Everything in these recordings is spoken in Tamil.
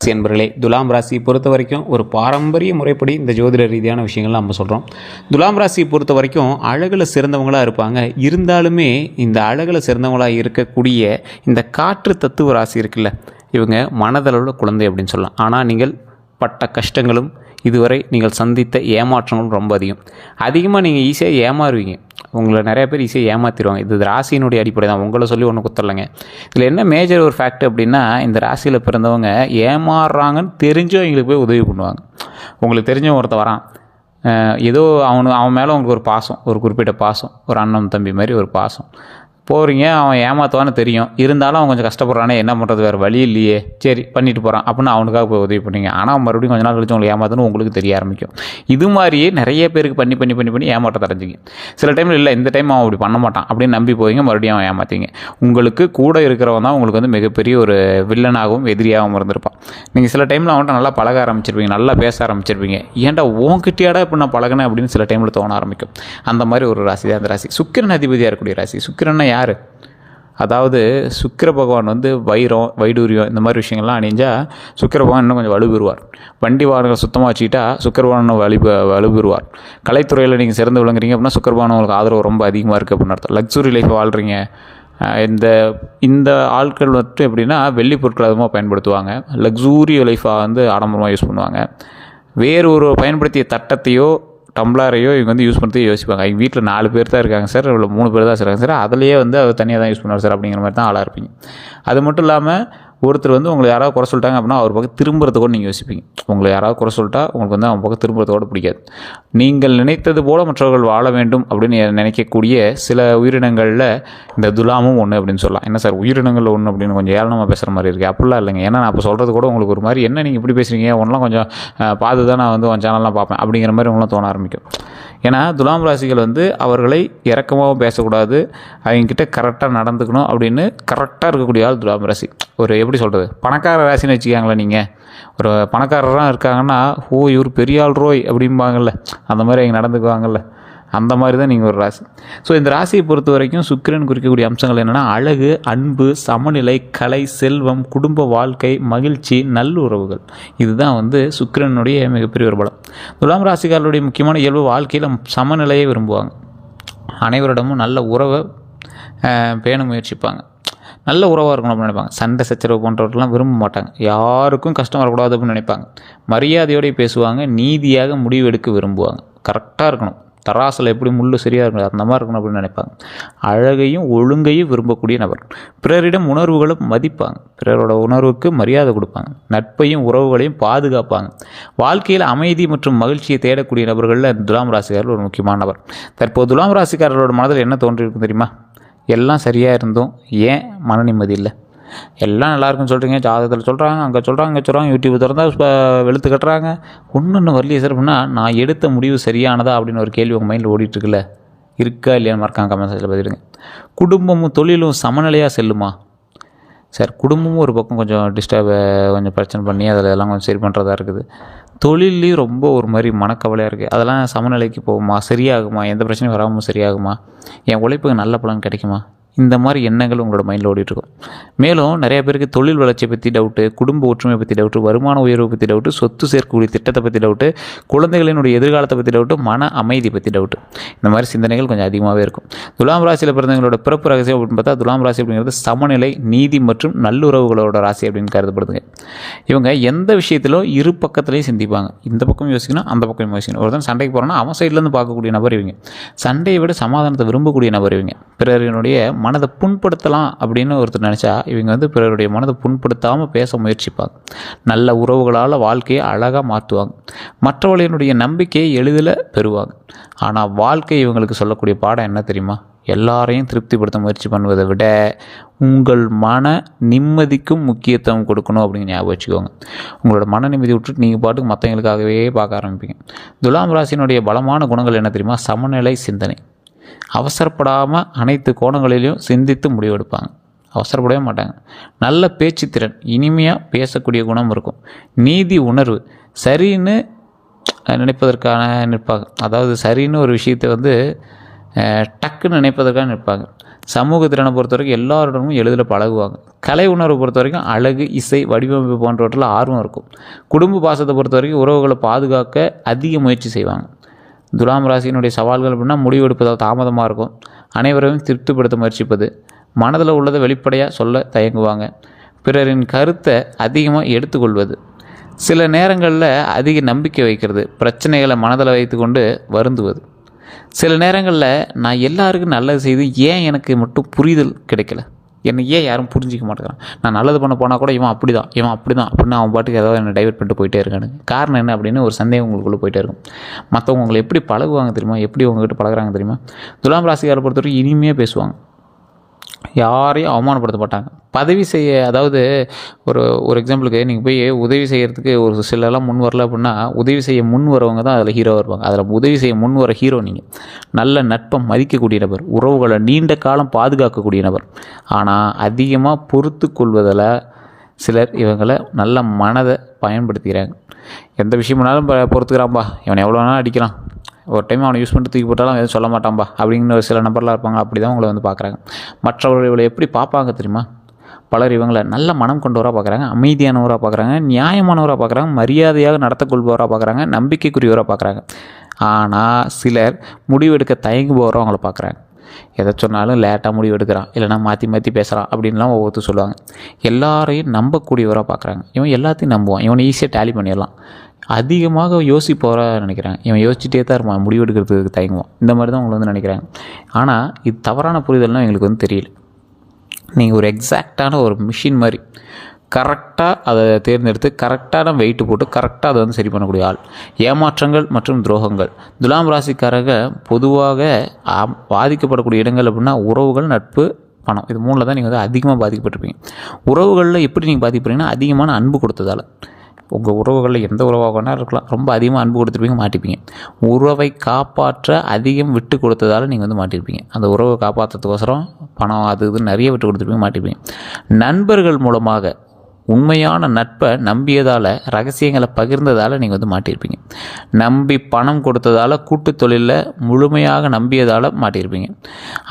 ராசி என்பர்களே, துலாம் ராசியை பொறுத்த வரைக்கும் ஒரு பாரம்பரிய முறைப்படி இந்த ஜோதிட ரீதியான விஷயங்கள் நம்ம சொல்கிறோம். துலாம் ராசியை பொறுத்த வரைக்கும் அழகில் சிறந்தவங்களாக இருப்பாங்க. இருந்தாலுமே இந்த அழகில் சிறந்தவங்களாக இருக்கக்கூடிய இந்த காற்று தத்துவ ராசி இருக்குல்ல, இவங்க மனதளவில் குழந்தை அப்படின்னு சொல்லலாம். ஆனால் நீங்கள் பட்ட கஷ்டங்களும் இதுவரை நீங்கள் சந்தித்த ஏமாற்றங்களும் ரொம்ப அதிகமாக நீங்கள் ஈஸியாக ஏமாறுவீங்க. உங்களை நிறைய பேர் ஈஸியாக ஏமாற்றிடுவாங்க. இது ராசியினுடைய அடிப்படை தான், உங்களை சொல்லி ஒன்றும் குத்தரலைங்க. இதில் என்ன மேஜர் ஒரு ஃபேக்ட் அப்படின்னா, இந்த ராசியில் பிறந்தவங்க ஏமாறுறாங்கன்னு தெரிஞ்சோ எங்களுக்கு போய் உதவி பண்ணுவாங்க. உங்களுக்கு தெரிஞ்சவன் ஒருத்த வரான், ஏதோ அவன் மேலே உங்களுக்கு ஒரு பாசம், ஒரு குறிப்பிட்ட பாசம், ஒரு அண்ணன் தம்பி மாதிரி ஒரு பாசம், போகிறீங்க, அவன் ஏமாற்றுவான்னு தெரியும். இருந்தாலும் அவன் கொஞ்சம் கஷ்டப்படுறானே, என்ன பண்ணுறது, வேறு வழி இல்லையே, சரி பண்ணிட்டு போகிறான் அப்படின்னு அவனுக்காக போய் உதவி பண்ணீங்க. ஆனால் மறுபடியும் கொஞ்ச நாள் கழிச்சு உங்களுக்கு ஏமாற்றணும் உங்களுக்கு தெரிய ஆரம்பிக்கும். இது மாதிரியே நிறைய பேருக்கு பண்ணி ஏமாற்றத்தை அடைஞ்சிங்க. சில டைமில் இல்லை, இந்த டைம் அவன் அப்படி பண்ண மாட்டான் அப்படின்னு நம்பி போவீங்க, மறுபடியும் அவன் ஏமாற்றிங்க. உங்களுக்கு கூட இருக்கிறவன் தான் உங்களுக்கு வந்து மிகப்பெரிய ஒரு வில்லனாகவும் எதிரியாகவும் இருந்திருப்பான். நீங்கள் சில டைமில் அவன்கிட்ட நல்லா பழக ஆரம்பிச்சிருப்பீங்க, நல்லா பேச ஆரம்பிச்சிருப்பீங்க. ஏன்டா உன்கிட்டயாடா இப்போ நான் பழகினேன் அப்படின்னு சில டைமில் தோண ஆரம்பிக்கும். அந்த மாதிரி ஒரு ராசி தான் அந்த ராசி. சுக்கிரன் அதிபதியாக இருக்கக்கூடிய ராசி. சுக்கிரன்னா யார்? அதாவது சுக்கிர பகவான் வந்து வைடூரியம் இந்த மாதிரி விஷயங்கள்லாம் அணிஞ்சால் சுக்கிர பகவான் இன்னும் கொஞ்சம் வலுப்பெறுவார். வண்டி வாகனங்கள் சுத்தமாக வச்சுக்கிட்டா சுக்கிர பகவான் வலுப்பெறுவார். கலைத்துறையில் நீங்கள் சிறந்து விளங்குறீங்க அப்படின்னா சுக்கிர பகவான் உங்களுக்கு ஆதரவு ரொம்ப அதிகமாக இருக்குது அப்படின்னு அர்த்தம். லக்ஸுரி லைஃப் வாழ்கிறீங்க. இந்த ஆட்கள் வந்து எப்படின்னா வெள்ளி பொருட்கள் அதிகமாக பயன்படுத்துவாங்க. லக்ஸூரி லைஃபாக வந்து ஆடம்பரமாக யூஸ் பண்ணுவாங்க. வேறு ஒரு பயன்படுத்திய தட்டத்தையோ டம்ளரையோ இவங்க வந்து யூஸ் பண்ணுறதுக்கு யோசிப்பாங்க. எங்கள் வீட்டில் 4 பேர் தான் இருக்காங்க சார், இவ்வளோ 3 பேர் தான் இருக்காங்க சார், அதிலேயே வந்து அதை தனியாக தான் யூஸ் பண்ணுவார் சார் அப்படிங்கிற மாதிரி தான் ஆளாக இருப்பீங்க. அது மட்டும் இல்லாமல் ஒருத்தர் வந்து உங்களை யாராவது குறை சொல்லிட்டாங்க அப்படின்னா அவர் பக்கம் திரும்புறது கூட நீங்கள் யோசிப்பீங்க. உங்களை யாராவது குறை சொல்லிட்டா உங்களுக்கு வந்து அவன் பக்கம் திரும்புறது கூட பிடிக்காது. நீங்கள் நினைத்தது போல மற்றவர்கள் வாழ வேண்டும் அப்படின்னு நினைக்கக்கூடிய சில உயிரினங்களில் இந்த துலாமும் ஒன்று அப்படின்னு சொல்லலாம். என்ன சார் உயிரினங்களில் ஒன்று அப்படின்னு கொஞ்சம் ஏளனமாக பேசுகிற மாதிரி இருக்குது. அப்படிலாம் இல்லைங்க. ஏன்னா நான் அப்போ சொல்கிறது கூட உங்களுக்கு ஒரு மாதிரி என்ன நீங்கள் இப்படி பேசுகிறீங்க, ஒன்றெலாம் கொஞ்சம் பார்த்து தான் நான் வந்து உன் சேனல்லாம் பார்ப்பேன் அப்படிங்கிற மாதிரி உங்களாம் தோண ஆரம்பிக்கும். ஏன்னா துலாம் ராசிகள் வந்து அவர்களை இறக்கமாகவும் பேசக்கூடாது, அவங்கக்கிட்ட கரெக்டாக நடந்துக்கணும் அப்படின்னு கரெக்டாக இருக்கக்கூடிய ஆள் துலாம் ராசி. ஒரு எப்படி சொல்கிறது, பணக்கார ராசின்னு வச்சுக்காங்களே. நீங்கள் ஒரு பணக்காரராக இருக்காங்கன்னா இவர் பெரிய ஆள் ரோய் அப்படிம்பாங்கள்ல, அந்த மாதிரி அவங்க நடந்துக்குவாங்கள்ல, அந்த மாதிரி தான் நீங்கள் ஒரு ராசி. ஸோ இந்த ராசியை பொறுத்த வரைக்கும் சுக்கிரன் குறிக்கக்கூடிய அம்சங்கள் என்னென்னா அழகு, அன்பு, சமநிலை, கலை, செல்வம், குடும்ப வாழ்க்கை, மகிழ்ச்சி, நல்லுறவுகள். இதுதான் வந்து சுக்கிரனுடைய மிகப்பெரிய ஒரு பலம். துலாம் ராசிக்காரருடைய முக்கியமான இயல்பு வாழ்க்கையில் சமநிலையை விரும்புவாங்க. அனைவரிடமும் நல்ல உறவை பேண முயற்சிப்பாங்க. நல்ல உறவாக இருக்கணும் அப்படின்னு நினைப்பாங்க. சண்டை சச்சரவு போன்றவர்கள்லாம் விரும்ப மாட்டாங்க. யாருக்கும் கஷ்டம் வரக்கூடாது அப்படின்னு நினைப்பாங்க. மரியாதையோடு பேசுவாங்க. நீதியாக முடிவு எடுக்க விரும்புவாங்க. கரெக்டாக இருக்கணும், தராசில் எப்படி முள்ளு சரியாக இருக்கணும் அந்த மாதிரி இருக்கணும் அப்படின்னு நினைப்பாங்க. அழகையும் ஒழுங்கையும் விரும்பக்கூடிய நபர். பிறரிடம் உணர்வுகளும் மதிப்பாங்க. பிறரோட உணர்வுக்கு மரியாதை கொடுப்பாங்க. நட்பையும் உறவுகளையும் பாதுகாப்பாங்க. வாழ்க்கையில் அமைதி மற்றும் மகிழ்ச்சியை தேடக்கூடிய நபர்களில் துலாம் ராசிக்காரர்கள் ஒரு முக்கியமான நபர். தற்போது துலாம் ராசிக்காரர்களோட மனதில் என்ன தோன்றியிருக்கும் தெரியுமா? எல்லாம் சரியாக இருந்தோம், ஏன் மன நிம்மதி இல்லை? எல்லாம் நல்லாயிருக்குன்னு சொல்கிறீங்க, ஜாதகத்தில் சொல்கிறாங்க, அங்கே சொல்கிறாங்க, இங்கே சொல்கிறாங்க, யூடியூப் திறந்தால் வெளுத்து கட்டுறாங்க, ஒன்று வரலையே சார் அப்படின்னா நான் எடுத்த முடிவு சரியானதா அப்படின்னு ஒரு கேள்வி உங்கள் மைண்டில் ஓடிட்டுருக்குல்ல, இருக்கா இல்லையான்னு மறக்காம கமெண்ட் செக்ஷனில் பதிவிடுங்க. குடும்பமும் தொழிலும் சமநிலையாக செல்லுமா சார்? குடும்பமும் ஒரு பக்கம் கொஞ்சம் கொஞ்சம் பிரச்சனை பண்ணி அதில் எல்லாம் கொஞ்சம் சரி பண்ணுறதா இருக்குது. தொழிலையும் ரொம்ப ஒரு மாதிரி மனக்கவலையாக இருக்குது. அதெல்லாம் சமநிலைக்கு போகுமா, சரியாகுமா, எந்த பிரச்சனையும் வராமல் சரியாகுமா, என் உழைப்புக்கு நல்ல பலன் கிடைக்குமா? இந்த மாதிரி எண்ணங்கள் உங்களோட மைண்டில் ஓடிட்டுருக்கும். மேலும் நிறைய பேருக்கு தொழில் வளர்ச்சியை பற்றி டவுட்டு, குடும்ப ஒற்றுமையை பற்றி டவுட்டு, வருமான உயர்வை பற்றி டவுட்டு, சொத்து சேர்க்கக்கூடிய திட்டத்தை பற்றி டவுட்டு, குழந்தைகளினுடைய எதிர்காலத்தை பற்றி டவுட்டு, மன அமைதி பற்றி டவுட்டு. இந்த மாதிரி சிந்தனைகள் கொஞ்சம் அதிகமாகவே இருக்கும். துலாம் ராசியில் பிறந்தவங்களோட பிறப்பு ரகசியம் அப்படின்னு பார்த்தா துலாம் ராசி அப்படிங்கிறது சமநிலை, நீதி மற்றும் நல்லுறவுகளோட ராசி அப்படின்னு கருதப்படுதுங்க. இவங்க எந்த விஷயத்திலும் இரு பக்கத்துலேயும் சிந்திப்பாங்க. இந்த பக்கம் யோசிக்கணும், அந்த பக்கம் யோசிக்கணும். ஒருத்தன் சண்டைக்கு போகிறோன்னா அவன் சைட்லேருந்து பார்க்கக்கூடிய நபர் இவங்க. சண்டையை விட சமாதானத்தை விரும்பக்கூடிய நபர் இவங்க. பிறரினுடைய மனதை புண்படுத்தலாம் அப்படின்னு ஒருத்தர் நினச்சா இவங்க வந்து பிறருடைய மனதை புண்படுத்தாமல் பேச முயற்சிப்பாங்க. நல்ல உறவுகளால் வாழ்க்கையை அழகாக மாற்றுவாங்க. மற்றவர்களினுடைய நம்பிக்கையை எளிதில் பெறுவாங்க. ஆனால் வாழ்க்கை இவங்களுக்கு சொல்லக்கூடிய பாடம் என்ன தெரியுமா? எல்லாரையும் திருப்திப்படுத்த முயற்சி பண்ணுவதை விட உங்கள் மன நிம்மதிக்கும் முக்கியத்துவம் கொடுக்கணும் அப்படின்னு ஞாபகம் வச்சுக்கோங்க. உங்களோட மன நிம்மதி விட்டுட்டு நீங்கள் பாட்டுக்கு மற்றவங்களுக்காகவே பார்க்க ஆரம்பிப்பீங்க. துலாம் ராசியினுடைய பலமான குணங்கள் என்ன தெரியுமா? சமநிலை சிந்தனை. அவசரப்படாமல் அனைத்து கோணங்களிலையும் சிந்தித்து முடிவெடுப்பாங்க. அவசரப்படவே மாட்டாங்க. நல்ல பேச்சுத்திறன், இனிமையாக பேசக்கூடிய குணம் இருக்கும். நீதி உணர்வு, சரின்னு நினைப்பதற்கான நிற்பாங்க. அதாவது சரின்னு ஒரு விஷயத்தை வந்து டக்குன்னு நினைப்பதற்காக நிற்பாங்க. சமூக திறனை பொறுத்த வரைக்கும் எல்லாரிடமும் எளிதில் பழகுவாங்க. கலை உணர்வை பொறுத்த வரைக்கும் அழகு, இசை, வடிவமைப்பு போன்றவற்றில் ஆர்வம் இருக்கும். குடும்ப பாசத்தை பொறுத்த வரைக்கும் உறவுகளை பாதுகாக்க அதிக முயற்சி செய்வாங்க. துலாம் ராசியினுடைய சவால்கள் அப்படின்னா முடிவெடுப்பதால் தாமதமாக இருக்கும். அனைவரையும் திருப்திப்படுத்த முயற்சிப்பது, மனதில் உள்ளதை வெளிப்படையாக சொல்ல தயங்குவாங்க, பிறரின் கருத்தை அதிகமாக எடுத்துக்கொள்வது, சில நேரங்களில் அதிக நம்பிக்கை வைக்கிறது, பிரச்சனைகளை மனதில் வைத்து கொண்டு வருந்துவது. சில நேரங்களில் நான் எல்லாருக்கும் நல்லது செய்து ஏன் எனக்கு மட்டும் புரிதல் கிடைக்கல, என்னை ஏன் யாரும் புரிஞ்சிக்க மாட்டேங்கிறான், நான் நல்லது பண்ண போனால் கூட இவன் அப்படி தான் அப்படின்னு அவன் பாட்டுக்கு ஏதாவது என்னை டைவர்ட் பண்ணிட்டு போயிட்டே இருக்கானு. காரணம் என்ன அப்படின்னு ஒரு சந்தேகம் உங்களுக்குள்ளே போயிட்டே இருக்கும். மற்றவங்க உங்களை எப்படி பழகுவாங்க தெரியுமா, எப்படி உங்ககிட்ட பழகுறாங்க தெரியுமா? துலாம் ராசிக்காரை பொறுத்தவரைக்கும் இனிமையாக பேசுவாங்க, யாரையும் அவமானப்படுத்த மாட்டாங்க. பதவி செய்ய, அதாவது ஒரு எக்ஸாம்பிளுக்கு நீங்கள் போய் உதவி செய்கிறதுக்கு ஒரு சிலலாம் முன் வரல அப்படின்னா, உதவி செய்ய முன் வரவங்க தான் அதில் ஹீரோவாக இருப்பாங்க. அதில் உதவி செய்ய முன் வர ஹீரோ நீங்கள். நல்ல நட்பை மதிக்கக்கூடிய நபர், உறவுகளை நீண்ட காலம் பாதுகாக்கக்கூடிய நபர். ஆனால் அதிகமாக பொறுத்து கொள்வதில் சிலர் இவங்களை நல்ல மனதை பயன்படுத்திக்கிறாங்க. எந்த விஷயம்னாலும் பொறுத்துக்கிறான்பா, இவனை எவ்வளோ வேணாலும் அடிக்கலாம், ஒரு டைம் அவனை யூஸ் பண்ணிட்டு தூக்கி போட்டாலும் எதுவும் சொல்ல மாட்டான்பா அப்படிங்கிற சில நபர்லாம் இருப்பாங்க. அப்படி தான் உங்களை பார்க்குறாங்க. மற்றவர்கள் இவளை எப்படி பார்ப்பாங்க தெரியுமா? பலர் இவங்களை நல்ல மனம் கொண்டவராக பார்க்குறாங்க, அமைதியானவராக பார்க்குறாங்க, நியாயமானவராக பார்க்குறாங்க, மரியாதையாக நடத்தக்கொள்பவராக பார்க்குறாங்க, நம்பிக்கைக்குரியவராக பார்க்குறாங்க. ஆனால் சிலர் முடிவெடுக்க தயங்குபவராக அவங்கள பார்க்குறாங்க. எதை சொன்னாலும் லேட்டாக முடிவு எடுக்கிறான், இல்லைனா மாற்றி பேசுகிறான் அப்படின்லாம் ஒவ்வொருத்தர் சொல்லுவாங்க. எல்லாரையும் நம்பக்கூடியவராக பார்க்குறாங்க. இவன் எல்லாத்தையும் நம்புவான், இவனை ஈஸியாக டேலி பண்ணிடலாம். அதிகமாக யோசிப்பவராக நினைக்கிறாங்க. இவன் யோசிச்சுட்டே தான் இருப்பான், முடிவெடுக்கிறதுக்கு தயங்குவான். இந்த மாதிரி தான் உங்களை நினைக்கிறாங்க. ஆனால் இது தவறான புரிதல்னால் எங்களுக்கு தெரியல. நீங்கள் ஒரு எக்ஸாக்டான ஒரு மிஷின் மாதிரி கரெக்டாக அதை தேர்ந்தெடுத்து கரெக்டான வெயிட்டு போட்டு கரெக்டாக அதை சரி பண்ணக்கூடிய ஆள். ஏமாற்றங்கள் மற்றும் துரோகங்கள். துலாம் ராசிக்காரங்க பொதுவாக பாதிக்கப்படக்கூடிய இடங்கள் அப்படின்னா உறவுகள், நட்பு, பணம், இது மூணில் தான் நீங்கள் அதிகமாக பாதிக்கப்பட்டிருப்பீங்க. உறவுகளில் எப்படி நீங்கள் பாதிக்கப்படுறீங்கன்னா அதிகமான அன்பு கொடுத்ததால். உங்கள் உறவுகளில் எந்த உறவாக வேணால் இருக்கலாம், ரொம்ப அதிகமாக அன்பு கொடுத்துருப்பீங்க, மாட்டிப்பீங்க. உறவை காப்பாற்ற அதிகம் விட்டு கொடுத்ததால் நீங்கள் மாட்டிருப்பீங்க. அந்த உறவை காப்பாற்றுறதுக்கோசரம் பணம் அது இது நிறைய விட்டு கொடுத்துருப்பீங்க, மாட்டிப்பீங்க. நண்பர்கள் மூலமாக உண்மையான நட்பை நம்பியதால், ரகசியங்களை பகிர்ந்ததால் நீங்கள் மாட்டியிருப்பீங்க. நம்பி பணம் கொடுத்ததால், கூட்டு தொழிலில் முழுமையாக நம்பியதால் மாட்டியிருப்பீங்க.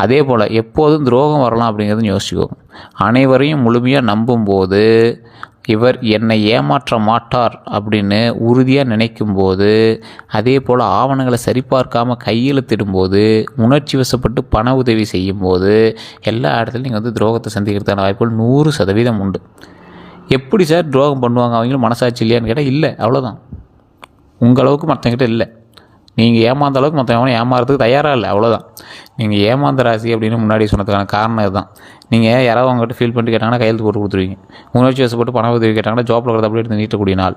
அதே போல் எப்போதும் துரோகம் வரலாம் அப்படிங்கிறது யோசிச்சுக்கோங்க. அனைவரையும் முழுமையாக நம்பும்போது இவர் என்னை ஏமாற்ற மாட்டார் அப்படின்னு உறுதியாக நினைக்கும்போது, அதே போல் ஆவணங்களை சரிபார்க்காமல் கையெழுத்திடும்போது, உணர்ச்சி வசப்பட்டு பண உதவி செய்யும்போது, எல்லா இடத்துலையும் நீங்கள் துரோகத்தை சந்திக்கிறதுக்கான வாய்ப்புகள் 100% உண்டு. எப்படி சார் துரோகம் பண்ணுவாங்க, அவங்களும் மனசாட்சி இல்லையான்னு கேட்டால் இல்லை, அவ்வளோதான். உங்கள் அளவுக்கு மற்றவங்கிட்ட இல்லை. நீங்கள் ஏமாந்த அளவுக்கு மற்றவங்க ஏமாறதுக்கு தயாராக இல்லை, அவ்வளோதான். நீங்கள் ஏமாந்த ராசி அப்படின்னு முன்னாடி சொன்னதுக்கான காரணம் இதுதான். நீங்கள் யாராவது அவங்ககிட்ட ஃபீல் பண்ணிட்டு கேட்டாங்கன்னா கையெழுத்து போட்டு கொடுத்துருவீங்க. உணர்ச்சி வசப்பட்டு பண உதவி கேட்டாங்கன்னா ஜாப்பில் இருக்கிறத அப்படியே எடுத்து நீட்டக்கூடிய நாள்.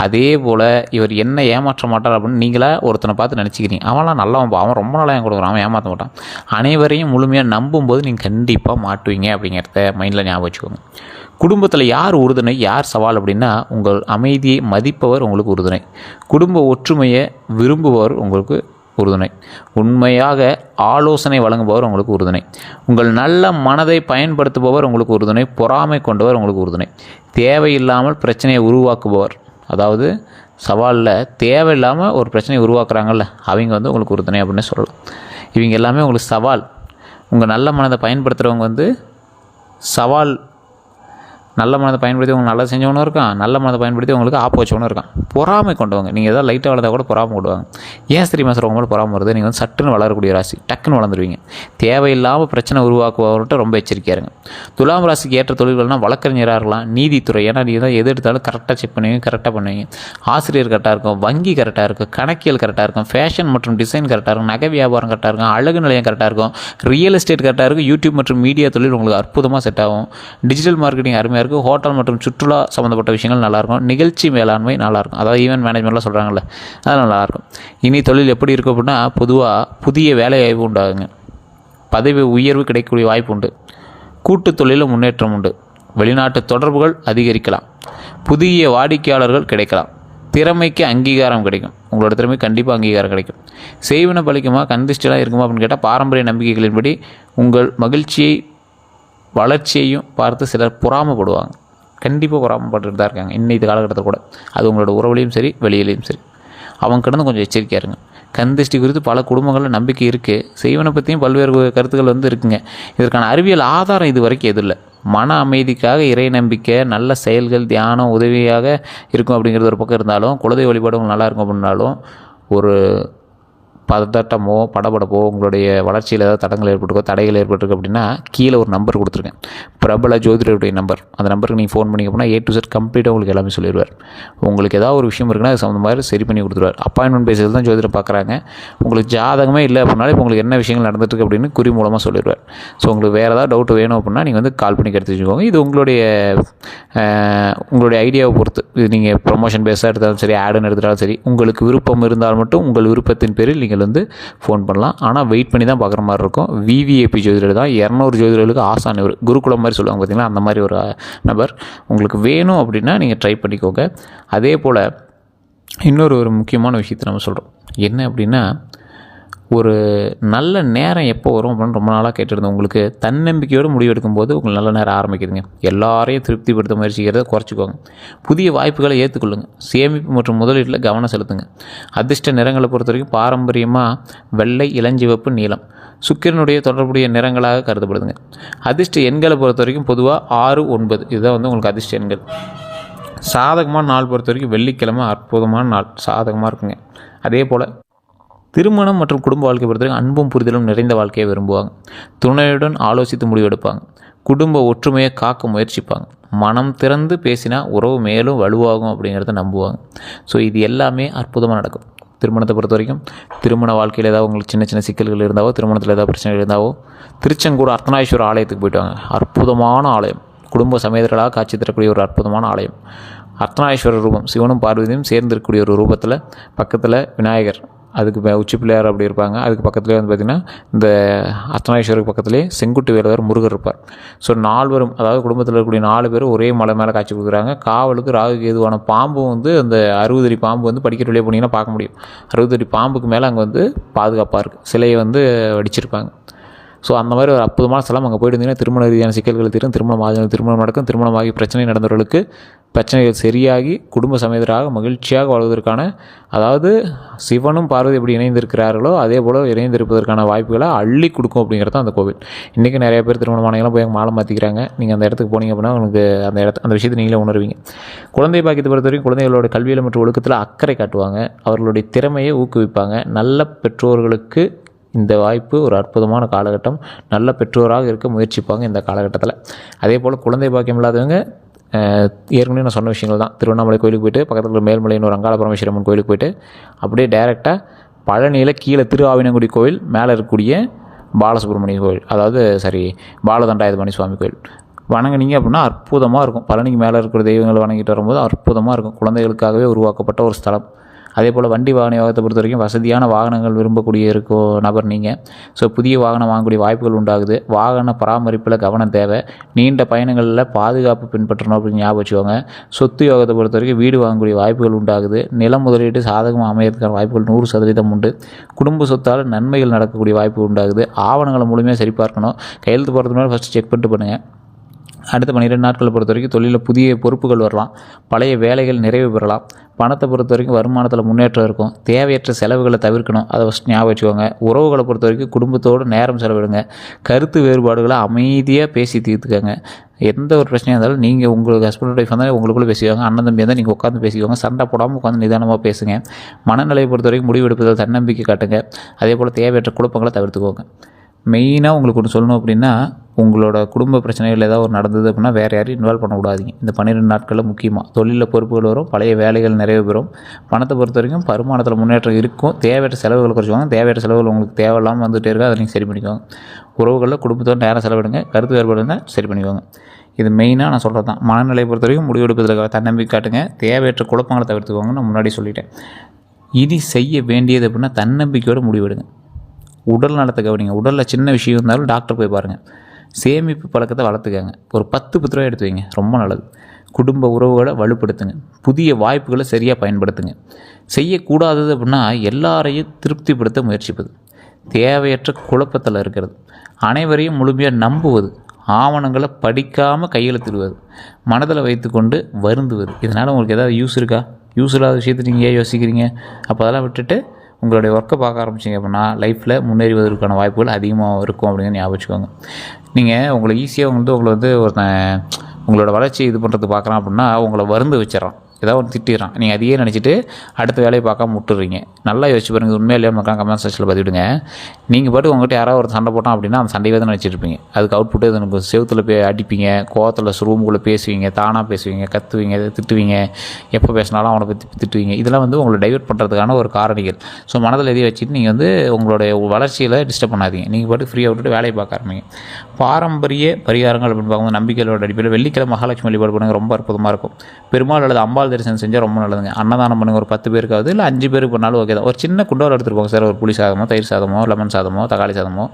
அதே போல் இவர் என்ன ஏமாற்ற மாட்டார் அப்படின்னு நீங்களாக ஒருத்தனை பார்த்து நினச்சிக்கிறீங்க. அவன்லாம் நல்லவன், அவன் ரொம்ப நல்லா ஏன் கொடுக்குறான், அவன் ஏமாற்ற மாட்டான். அனைவரையும் முழுமையாக நம்பும்போது நீங்கள் கண்டிப்பாக மாட்டுவீங்க அப்படிங்கிறத மைண்டில் ஞாபகம் வச்சுக்கோங்க. குடும்பத்தில் யார் உறுதுணை, யார் சவால் அப்படின்னா, உங்கள் அமைதியை மதிப்பவர் உங்களுக்கு உறுதுணை, குடும்ப ஒற்றுமையை விரும்புபவர் உங்களுக்கு உறுதுணை, உண்மையாக ஆலோசனை வழங்குபவர் உங்களுக்கு உறுதுணை, உங்கள் நல்ல மனதை பயன்படுத்துபவர் உங்களுக்கு உறுதுணை, பொறாமை கொண்டவர் உங்களுக்கு உறுதுணை, தேவையில்லாமல் பிரச்சனையை உருவாக்குபவர், அதாவது சவாலில் தேவையில்லாமல் ஒரு பிரச்சனையை உருவாக்குறாங்கல்ல, அவங்க உங்களுக்கு உறுதுணை அப்படின்னு சொல்லலாம். இவங்க எல்லாமே உங்களுக்கு சவால். உங்கள் நல்ல மனதை பயன்படுத்துகிறவங்க சவால். நல்ல மனதை பயன்படுத்தி உங்களுக்கு நல்லது செஞ்சவனும் இருக்கான், நல்ல மனதை பயன்படுத்தி உங்களுக்கு ஆப்பு வச்சவனும் இருக்கான். பொறாமை கொண்டவங்க, நீங்கள் எதாவது லைட்டாக வளர்ந்தா கூட பொறாமை கொண்டுவாங்க. ஏன் தெரியுமா சார் உங்களோட பொறாமை வருது? நீங்கள் சட்டுன்னு வளரக்கூடிய ராசி, டக்குன்னு வளர்ந்துருவீங்க. தேவையில்லாமல் பிரச்சனை உருவாக்குவவர்கிட்ட ரொம்ப எச்சரிக்கையாக இருங்க. துலாம் ராசிக்கு ஏற்ற தொழில்கள்னால் வழக்கறிஞராக இருக்கலாம், நீதித்துறை, ஏன்னா நீங்கள் தான் எது எடுத்தாலும் கரெக்டாக செக் பண்ணுவீங்க, கரெக்டாக பண்ணுவீங்க. ஆசிரியர் கரெக்டாக இருக்கும், வங்கி கரெக்டாக இருக்கும், கணக்கியல் கரெக்டாக இருக்கும், ஃபேஷன் மற்றும் டிசைன் கரெக்டாக இருக்கும், நகை வியாபாரம் கரெக்டாக இருக்கும், அழகு நிலையம் கரெக்டாக இருக்கும், ரியல் எஸ்டேட் கரெக்டாக இருக்கும், யூடியூப் மற்றும் மீடியா தொழில் உங்களுக்கு அற்புதமாக செட் ஆகும், டிஜிட்டல் மார்க்கெட்டிங் அருமையாக இருக்குது, ஹோட்டல் மற்றும் சுற்றுலா சம்மந்தப்பட்ட விஷயங்கள் நல்லாயிருக்கும், நிகழ்ச்சி மேலாண்மை நல்லாயிருக்கும், அதாவது ஈவென்ட் மேனேஜ்மெண்ட்லாம் சொல்கிறாங்கல்ல, அதெல்லாம் நல்லாயிருக்கும். இனி தொழில் எப்படி இருக்கும் அப்படின்னா, பொதுவாக புதிய வேலை வாய்ப்பு உண்டாகுங்க, பதவி உயர்வு கிடைக்கக்கூடிய வாய்ப்பு உண்டு, கூட்டு தொழிலில் முன்னேற்றம் உண்டு, வெளிநாட்டு தொடர்புகள் அதிகரிக்கலாம், புதிய வாடிக்கையாளர்கள் கிடைக்கலாம், திறமைக்கு அங்கீகாரம் கிடைக்கும். உங்களோட திறமை கண்டிப்பாக அங்கீகாரம் கிடைக்கும். செய்வன பழிக்குமா, கந்திஷ்டெலாம் இருக்குமா அப்படின்னு கேட்டால், பாரம்பரிய நம்பிக்கைகளின்படி உங்கள் மகிழ்ச்சியை வளர்ச்சியையும் பார்த்து சிலர் பொறாமப்படுவாங்க. கண்டிப்பாக பொறாமப்பட்டுட்டு தான் இருக்காங்க இன்னைக்கு காலகட்டத்தில் கூட. அது உங்களோட உறவுலையும் சரி, வெளியிலையும் சரி. அவங்க கிடந்து கொஞ்சம் எச்சரிக்கையாக இருங்க. கண் திருஷ்டி குறித்து பல குடும்பங்களில் நம்பிக்கை இருக்குது. செய்வனை பற்றியும் பல்வேறு கருத்துக்கள் இருக்குங்க. இதற்கான அறிவியல் ஆதாரம் இது வரைக்கும் எதுவும் இல்லை. மன அமைதிக்காக இறை நம்பிக்கை, நல்ல செயல்கள், தியானம் உதவியாக இருக்கும் அப்படிங்கிறது ஒரு பக்கம் இருந்தாலும், குலதெய்வ வழிபாடு நல்லா இருக்கும் அப்படின்னாலும், ஒரு பதட்டமோ படபடப்போ உங்களுடைய வளர்ச்சியில் ஏதாவது தடைகள் ஏற்பட்டிருக்கு அப்படின்னா கீழே ஒரு நம்பர் கொடுத்துருக்கேன், பிரபல ஜோதிடருடைய நம்பர். அந்த நம்பருக்கு நீங்கள் ஃபோன் பண்ணிங்க அப்படின்னா A to Z கம்ப்ளீட்டாக உங்களுக்கு எல்லாமே சொல்லிடுவார். உங்களுக்கு ஏதாவது ஒரு விஷயம் இருக்குன்னா அது சம்மந்த மாதிரி சரி பண்ணி கொடுத்துருவார். அப்பாயின்மெண்ட் பேஸில் தான் ஜோதிடம் பார்க்குறாங்க. உங்களுக்கு ஜாதகமே இல்லை அப்படின்னாலும் இப்போ உங்களுக்கு என்ன விஷயங்கள் நடந்துட்டுருக்கு அப்படின்னு குறி மூலமாக சொல்லிடுவார். ஸோ உங்களுக்கு வேறு ஏதாவது டவுட் வேணும் அப்படின்னா நீங்கள் வந்து கால் பண்ணி எடுத்து வச்சுக்கோங்க. இது உங்களுடைய ஐடியாவை பொறுத்து. இது நீங்கள் ப்ரொமோஷன் பேஸாக எடுத்தாலும் சரி, ஆடுன்னு எடுத்தாலும் சரி, உங்களுக்கு விருப்பம் இருந்தால் மட்டும் உங்கள் விருப்பத்தின் பேரில் நீங்கள் வந்து ஃபோன் பண்ணலாம். ஆனால் வெயிட் பண்ணி தான் பார்க்குற மாதிரி இருக்கும். VVIP ஜோதிடர் தான். 200 ஜோதிடர்களுக்கு ஆசான். இவர் குருகுலம் மாதிரி சொல்லுவாங்க பார்த்தீங்களா, அந்த மாதிரி ஒரு நபர். உங்களுக்கு வேணும் அப்படின்னா நீங்கள் ட்ரை பண்ணிக்கோங்க. அதே போல் இன்னொரு முக்கியமான விஷயத்தை நம்ம சொல்கிறோம். என்ன அப்படின்னா, ஒரு நல்ல நேரம் எப்போ வரும் அப்படின்னு ரொம்ப நாளாக கேட்டிருந்தேன். உங்களுக்கு தன்னம்பிக்கையோடு முடிவெடுக்கும் போது உங்களுக்கு நல்ல நேரம் ஆரம்பிக்குதுங்க. எல்லாரையும் திருப்திப்படுத்த முயற்சிக்கிறத குறைச்சிக்கோங்க. புதிய வாய்ப்புகளை ஏற்றுக்கொள்ளுங்க. சேமிப்பு மற்றும் முதலீட்டில் கவனம் செலுத்துங்க. அதிர்ஷ்ட நிறங்களை பொறுத்த வரைக்கும் பாரம்பரியமாக வெள்ளை, இளஞ்சிவப்பு, நீலம் சுக்கிரனுடைய தொடர்புடைய நிறங்களாக கருதப்படுதுங்க. அதிர்ஷ்ட எண்களை பொறுத்த வரைக்கும் பொதுவாக 6, 9 இதுதான் வந்து உங்களுக்கு அதிர்ஷ்ட எண்கள். சாதகமான நாள் பொறுத்த வரைக்கும் வெள்ளிக்கிழமை அற்புதமான நாள், சாதகமாக இருக்குங்க. அதே போல் திருமணம் மற்றும் குடும்ப வாழ்க்கை பொறுத்தவரைக்கும் அன்பும் புரிதலும் நிறைந்த வாழ்க்கையை விரும்புவாங்க. துணையுடன் ஆலோசித்து முடிவெடுப்பாங்க. குடும்ப ஒற்றுமையை காக்க முயற்சிப்பாங்க. மனம் திறந்து பேசினா உறவு மேலும் வலுவாகும் அப்படிங்கிறத நம்புவாங்க. ஸோ இது எல்லாமே அற்புதமாக நடக்கும். திருமணத்தை பொறுத்த வரைக்கும் திருமண வாழ்க்கையில் ஏதாவது உங்களுக்கு சின்ன சின்ன சிக்கல்கள் இருந்தாவோ, திருமணத்தில் ஏதாவது பிரச்சனைகள் இருந்தாவோ, திருச்செங்கோடு அர்த்தநாரீஸ்வரர் ஆலயத்துக்கு போய்ட்டு வாங்க. அற்புதமான ஆலயம். குடும்ப சமேதர்களாக காட்சி தரக்கூடிய ஒரு அற்புதமான ஆலயம். அர்த்தநாரீஸ்வரர் ரூபம், சிவனும் பார்வதியும் சேர்ந்திருக்கக்கூடிய ஒரு ரூபத்தில், பக்கத்தில் விநாயகர், அதுக்கு உச்சி பிள்ளையார் அப்படி இருப்பாங்க. அதுக்கு பக்கத்துலேயே வந்து பார்த்திங்கன்னா இந்த அர்த்தநாரீஸ்வருக்கு பக்கத்துலேயே செங்குட்டு வேலவர் முருகர் இருப்பார். ஸோ 4 பேரும், அதாவது குடும்பத்தில் இருக்கக்கூடிய 4 பேரும் ஒரே மலை மேலே காட்சி கொடுக்குறாங்க. காவலுக்கு ராகுக்கு எதுவான பாம்பும் வந்து அந்த 60 அடி பாம்பு வந்து படிக்கட்டு வழியாக போனீங்கன்னா பார்க்க முடியும். 60 அடி பாம்புக்கு மேலே அங்கே வந்து பாதுகாப்பாக இருக்குது. சிலையை வந்து வடிச்சிருப்பாங்க. ஸோ அந்த மாதிரி ஒரு அற்புதமான ஸ்தலம். அங்கே போய்ட்டு இருந்தீங்கன்னா திருமண ரீதியான சிக்கல்கள் தீரும், திருமணம் நடக்கும். திருமணமாகி பிரச்சனை நடந்தவர்களுக்கு பிரச்சனைகள் சரியாகி குடும்ப சமேதராக மகிழ்ச்சியாக வாழ்வதற்கான, அதாவது சிவனும் பார்வதி எப்படி இணைந்திருக்கிறார்களோ அதே போல் இணைந்திருப்பதற்கான வாய்ப்புகளை அள்ளி கொடுக்கும் அப்படிங்கிறது தான் அந்த கோவில். இன்றைக்கி நிறைய பேர் திருமணமானவங்களாம் போய் மாலை மாற்றிக்கிறாங்க. நீங்கள் அந்த இடத்துக்கு போனீங்க அப்படின்னா உங்களுக்கு அந்த விஷயத்தை நீங்களே உணர்வீங்க. குழந்தை பாக்கியத்தை பொறுத்த வரைக்கும் குழந்தைகளோட கல்வியில் மற்றும் ஒழுக்கத்தில் அக்கறை காட்டுவாங்க. அவர்களுடைய திறமையை ஊக்குவிப்பாங்க. நல்ல பெற்றோர்களுக்கு இந்த வாய்ப்பு ஒரு அற்புதமான காலகட்டம். நல்ல பெற்றோராக இருக்க முயற்சிப்பாங்க இந்த காலகட்டத்தில். அதே போல் குழந்தை பாக்கியம் இல்லாதவங்க ஏற்கனவே நான் சொன்ன விஷயங்கள் தான். திருவண்ணாமலை கோயிலுக்கு போய்ட்டு பக்கத்தில் மேல்மலைன்னு ஒரு அங்காள பரமேஸ்வரம்மன் கோயிலுக்கு போய்ட்டு அப்படியே டைரெக்டாக பழனியில் கீழே திருஆவினங்குடி கோயில், மேலே இருக்கக்கூடிய பாலசுப்ரமணிய கோயில், அதாவது பாலதண்டாயுதபாணி சுவாமி கோயில் வணங்கினீங்க அப்படின்னா அற்புதமாக இருக்கும். பழனிக்கு மேலே இருக்கிற தெய்வங்களை வணங்கிட்டு வரும்போது அற்புதமாக இருக்கும். குழந்தைகளுக்காகவே உருவாக்கப்பட்ட ஒரு ஸ்தலம். அதே போல் வண்டி வாகன யோகத்தை பொறுத்த வரைக்கும் வசதியான வாகனங்கள் விரும்பக்கூடிய நபர் நீங்கள். ஸோ புதிய வாகனம் வாங்கக்கூடிய வாய்ப்புகள் உண்டாகுது. வாகன பராமரிப்பில் கவனம் தேவை. நீண்ட பயணங்களில் பாதுகாப்பு பின்பற்றணும் அப்படின்னு ஞாபகம் வச்சுக்கோங்க. சொத்து யோகத்தை பொறுத்த வரைக்கும் வீடு வாங்கக்கூடிய வாய்ப்புகள் உண்டாகுது. நிலம் முதலீட்டு சாதகமாக அமையறதுக்கான வாய்ப்புகள் 100% உண்டு. குடும்ப சொத்தால் நன்மைகள் நடக்கக்கூடிய வாய்ப்பு உண்டாகுது. ஆவணங்களை முழுமையாக சரிபார்க்கணும். கையெழுத்து போகிறதுக்கு முன்னாடி ஃபஸ்ட்டு செக் பண்ணிட்டு பண்ணுங்கள். அடுத்த 12 நாட்களை பொறுத்த வரைக்கும் தொழிலில் புதிய பொறுப்புகள் வரலாம். பழைய வேலைகள் நிறைவு பெறலாம். பணத்தை பொறுத்த வரைக்கும் வருமானத்தில் முன்னேற்றம் இருக்கும். தேவையற்ற செலவுகளை தவிர்க்கணும். அதை ஃபஸ்ட் ஞாபகம் வச்சுக்கோங்க. உறவுகளை பொறுத்த வரைக்கும் குடும்பத்தோடு நேரம் செலவிடுங்க. கருத்து வேறுபாடுகளை அமைதியாக பேசி தீர்த்துக்கங்க. எந்த ஒரு பிரச்சனையாக இருந்தாலும் நீங்கள் உங்களுக்கு ஹஸ்பண்ட் ஒய்ஃப் வந்தால் உங்களுக்குள்ளே பேசிக்குவாங்க. அண்ணன் தம்பி இருந்தால் நீங்கள் உட்காந்து பேசிக்குவாங்க. சண்டை போடாமல் உட்காந்து நிதானமாக பேசுங்க. மனநிலையை பொறுத்த வரைக்கும் முடிவெடுப்பதில் தன்னம்பிக்கை காட்டுங்க. அதே போல் தேவையற்ற குழப்பங்களை தவிர்த்துக்கோங்க. மெயினாக உங்களுக்கு ஒன்று சொல்லணும் அப்படின்னா, உங்களோட குடும்ப பிரச்சனைகள் ஏதாவது ஒரு நடந்தது அப்படின்னா வேறு யாரையும் இன்வால்வ் பண்ணக்கூடாதீங்க. இந்த 12 நாட்களில் முக்கியமாக தொழிலில் பொறுப்புகள் வரும். பழைய வேலைகள் நிறைவு பெறும். பணத்தை பொறுத்த வரைக்கும் வருமானத்தில் முன்னேற்றம் இருக்கும். தேவையற்ற செலவுகள் குறைச்சிக்கோங்க. தேவையற்ற செலவுகள் உங்களுக்கு தேவையில்லாமல் வந்துகிட்டே இருக்கா, அதை நீங்கள் சரி பண்ணிக்கோங்க. உறவுகளில் குடும்பத்தோடு நேரம் செலவிடுங்க. கருத்து வேறுபாடு இருந்தால் சரி பண்ணிக்கோங்க. இது மெயினாக நான் சொல்கிறது தான். மனநிலையை பொறுத்த வரைக்கும் முடிவெடுப்பதற்காக தன்னம்பிக்கை காட்டுங்க. தேவையற்ற குழப்பங்களை தவிர்த்துக்கோங்க. நான் முன்னாடி சொல்லிட்டேன். இனி செய்ய வேண்டியது அப்படின்னா தன்னம்பிக்கையோடு முடிவெடுங்க. உடல் நலத்தை கவனிங்க. உடலில் சின்ன விஷயம் இருந்தாலும் டாக்டர் போய் பாருங்கள். சேமிப்பு பழக்கத்தை வளர்த்துக்கங்க. ஒரு 10 ரூபாய் எடுத்து வைங்க, ரொம்ப நல்லது. குடும்ப உறவுகளை வலுப்படுத்துங்க. புதிய வாய்ப்புகளை சரியாக பயன்படுத்துங்க. செய்யக்கூடாதது அப்படின்னா எல்லாரையும் திருப்திப்படுத்த முயற்சிப்பது, தேவையற்ற குழப்பத்தில் இருக்கிறது, அனைவரையும் முழுமையாக நம்புவது, ஆவணங்களை படிக்காமல் கையெழுத்திடுவது, மனதில் வைத்துக்கொண்டு வருந்துவது. இதனால் உங்களுக்கு ஏதாவது யூஸ் இருக்கா? யூஸ் இல்லாத விஷயத்தை நீங்கள் ஏன் யோசிக்கிறீங்க? அப்போ அதெல்லாம் விட்டுட்டு உங்களுடைய ஒர்க்கை பார்க்க ஆரம்பிச்சிங்க அப்படின்னா லைஃப்பில் முன்னேறுவதற்கான வாய்ப்புகள் அதிகமாக இருக்கும் அப்படிங்கிற ஞாபகம் வச்சுக்கோங்க. நீங்கள் உங்களை ஈஸியாக உங்களை ஒருத்தன் உங்களோட வளர்ச்சி இது பண்ணுறது பார்க்குறான் அப்படின்னா உங்களை வருந்து வச்சிடறான், ஏதாவது ஒன்று திட்டிடுறான். நீங்கள் அதையே நினச்சிட்டு அடுத்த வேலையை பார்க்காம விட்டுறீங்க. நல்லா யோசிச்சு பாருங்கள், உண்மையிலேயே மக்கள் கமெண்ட் செக்ஷனில் பதிவிடுங்க. நீங்கள் பாட்டு உங்கள்கிட்ட யாராவது ஒரு சண்டை போட்டான் அப்படின்னா அந்த சண்டையை தான் நினச்சிருப்பீங்க. அதுக்கு அவுட்புட்டு எனக்கு செவுத்தில் அடிப்பீங்க, கோவத்தில் ரூமுக்குள்ளே பேசுவீங்க, தானாக பேசுவீங்க, கத்துவீங்க, திட்டுவீங்க, எப்போ பேசினாலும் அவனை பற்றி திட்டுவீங்க. இதெல்லாம் உங்களை டைவெர்ட் பண்ணுறதுக்கான ஒரு காரணிகள். ஸோ மனதில் எதையும் வச்சுட்டு நீங்கள் உங்களுடைய வளர்ச்சியில் டிஸ்டர்ப் பண்ணாதீங்க. நீங்கள் பாட்டு ஃப்ரீயாக விட்டுட்டு வேலையை பார்க்க ஆரம்பிங்க. பாரம்பரிய பரிகாரங்கள் அப்படின்னு பார்க்கும்போது நம்பிக்கைகளோட அடிப்படையில் வெள்ளிக்கிழமை மகாலட்சுமி வழிபாடு பண்ணுங்கள், ரொம்ப அற்புதமாக இருக்கும். பெருமாள் அல்லது அம்பாள் தரிசனம் செஞ்சால் ரொம்ப நல்லதுங்க. அன்னதானம் பண்ணுங்கள், ஒரு 10 பேருக்காவது, இல்லை 5 பேருக்கு பண்ணாலும் ஓகே தான். ஒரு சின்ன குண்டோவில் எடுத்துகிட்டு போங்க சார், ஒரு புளி சாதமோ, தயிர் சாதமோ, லெமன் சாதமோ, தக்காளி சாதமோ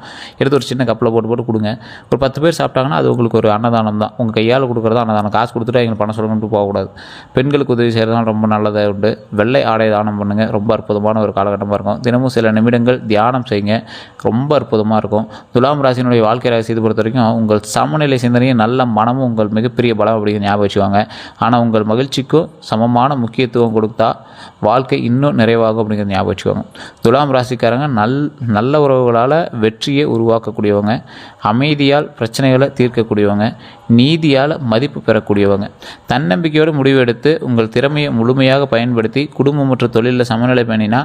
எடுத்து ஒரு சின்ன கப்பில் போட்டு கொடுங்க. ஒரு 10 பேர் சாப்பிட்டாங்கன்னா அது உங்களுக்கு ஒரு அன்னதானம் தான். உங்கள் கையால் கொடுக்குறது அன்னதானம். காசு கொடுத்துட்டு எங்களுக்கு பணம் சொல்லணும்னு போகக்கூடாது. பெண்களுக்கு உதவி செய்கிறதுலாம் ரொம்ப நல்லதாக உண்டு. வெள்ளை ஆடை தானம் பண்ணுங்கள், ரொம்ப அற்புதமான ஒரு காலகட்டமாக இருக்கும். தினமும் சில நிமிடங்கள் தியானம் செய்யுங்க, ரொம்ப அற்புதமாக இருக்கும். துலாம் ராசியினுடைய வாழ்க்கை ராசியை பொறுத்த வரைக்கும் உங்கள் சமநிலை சிந்தனையும் நல்ல மனமும் உங்கள் மிகப்பெரிய பலம் அப்படிங்கிற ஞாபகம் வச்சுவாங்க. ஆனால் உங்கள் மகிழ்ச்சிக்கும் சமமான முக்கியத்துவம் கொடுத்தா வாழ்க்கை இன்னும் நிறைவாகும் அப்படிங்கிற ஞாபகம் வச்சுக்கோங்க. துலாம் ராசிக்காரங்க நல்ல உறவுகளால் வெற்றியை உருவாக்கக்கூடியவங்க, அமைதியால் பிரச்சனைகளை தீர்க்கக்கூடியவங்க, நீதியால் மதிப்பு பெறக்கூடியவங்க. தன்னம்பிக்கையோடு முடிவெடுத்து உங்கள் திறமையை முழுமையாக பயன்படுத்தி குடும்பம் மற்றும் தொழிலில் சமநிலை பண்ணினா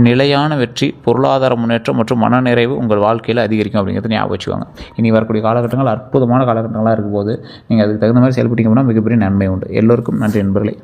நிலையான வெற்றி, பொருளாதார முன்னேற்றம் மற்றும் மனநிறைவு உங்கள் வாழ்க்கையில் அதிகரிக்கும் அப்படிங்கிறது ஞாபகம் வச்சுக்கோங்க. இனி வரக்கூடிய காலகட்டங்கள் அற்புதமான காலகட்டங்களாக இருக்கும் போது நீங்கள் அதுக்கு தகுந்த மாதிரி செயல்பட்டீங்க அப்படின்னா மிகப்பெரிய நன்மை உண்டு. எல்லோருக்கும் நன்றி நண்பர்களே.